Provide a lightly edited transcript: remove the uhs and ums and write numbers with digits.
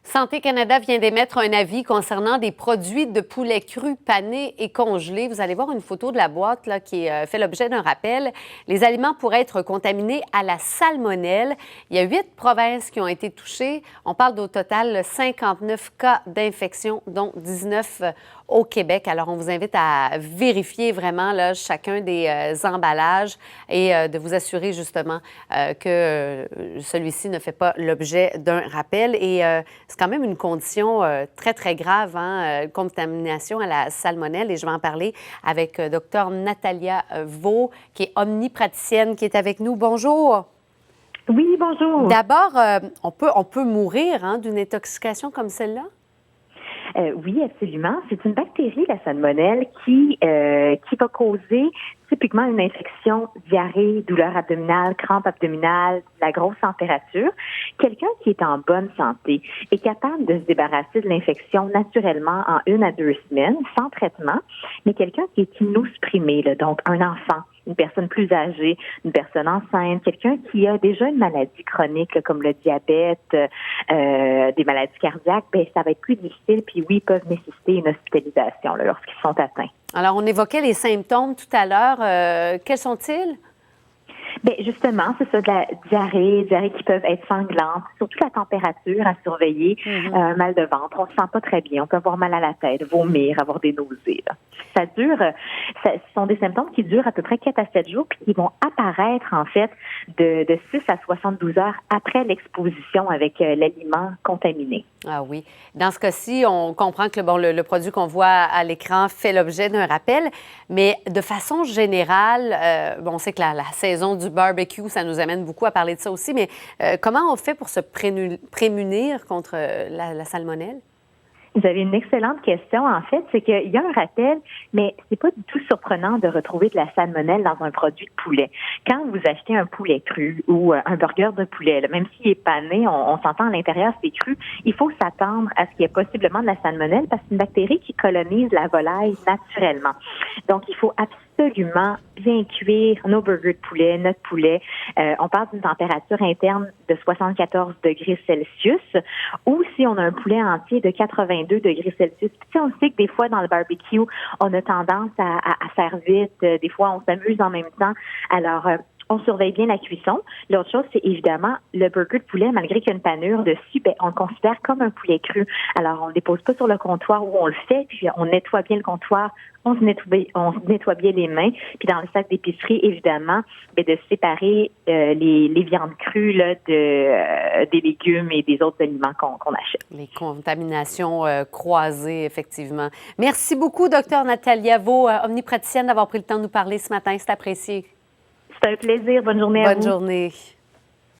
Santé Canada vient d'émettre un avis concernant des produits de poulet cru, panés et congelés. Vous allez voir une photo de la boîte là, qui fait l'objet d'un rappel. Les aliments pourraient être contaminés à la salmonelle. Il y a 8 provinces qui ont été touchées. On parle au total 59 cas d'infection, dont 19 au Québec. Alors, on vous invite à vérifier vraiment là, chacun des emballages et de vous assurer justement que celui-ci ne fait pas l'objet d'un rappel. Et c'est quand même une condition très, très grave, contamination à la salmonelle. Et je vais en parler avec Dr Natalia Vaux, qui est omnipraticienne, qui est avec nous. Bonjour. Oui, bonjour. D'abord, on peut mourir d'une intoxication comme celle-là? Oui, absolument. C'est une bactérie, la salmonelle, qui va causer typiquement une infection, diarrhée, douleur abdominale, crampe abdominale, la grosse température. Quelqu'un qui est en bonne santé est capable de se débarrasser de l'infection naturellement en 1 à 2 semaines, sans traitement, mais quelqu'un qui est immunosupprimé, là, donc un enfant, une personne plus âgée, une personne enceinte, quelqu'un qui a déjà une maladie chronique là, comme le diabète, des maladies cardiaques, bien, ça va être plus difficile. Puis oui, ils peuvent nécessiter une hospitalisation là, lorsqu'ils sont atteints. Alors, on évoquait les symptômes tout à l'heure. Quels sont-ils? Bien, justement, c'est ça, de la diarrhée qui peuvent être sanglantes, surtout la température à surveiller, mal de ventre, on se sent pas très bien, on peut avoir mal à la tête, vomir, avoir des nausées. Là. Ce sont des symptômes qui durent à peu près 4 à 7 jours, puis qui vont apparaître, en fait, de 6 à 72 heures après l'exposition avec l'aliment contaminé. Ah oui. Dans ce cas-ci, on comprend que le produit qu'on voit à l'écran fait l'objet d'un rappel, mais de façon générale, on sait que la saison du barbecue, ça nous amène beaucoup à parler de ça aussi, mais comment on fait pour se prémunir contre la salmonelle? Vous avez une excellente question. En fait, c'est qu'il y a un rappel, mais c'est pas du tout surprenant de retrouver de la salmonelle dans un produit de poulet. Quand vous achetez un poulet cru ou un burger de poulet, là, même s'il est pané, on s'entend à l'intérieur, c'est cru, il faut s'attendre à ce qu'il y ait possiblement de la salmonelle parce que c'est une bactérie qui colonise la volaille naturellement. Donc, il faut absolument bien cuire nos burgers de poulet, notre poulet. On parle d'une température interne de 74 degrés Celsius ou si on a un poulet entier de 82 degrés Celsius. Puis, on sait que des fois, dans le barbecue, on a tendance à faire vite. Des fois, on s'amuse en même temps. Alors, on surveille bien la cuisson. L'autre chose, c'est évidemment le burger de poulet, malgré qu'il y a une panure dessus, ben, on le considère comme un poulet cru. Alors, on ne le dépose pas sur le comptoir où on le fait, puis on nettoie bien le comptoir, on se nettoie bien les mains. Puis dans le sac d'épicerie, évidemment, ben, de séparer les viandes crues là, des légumes et des autres aliments qu'on achète. Les contaminations croisées, effectivement. Merci beaucoup, Dr Natalia Vaux, omnipraticienne, d'avoir pris le temps de nous parler ce matin. C'est apprécié. C'est un plaisir. Bonne journée à vous. Bonne journée.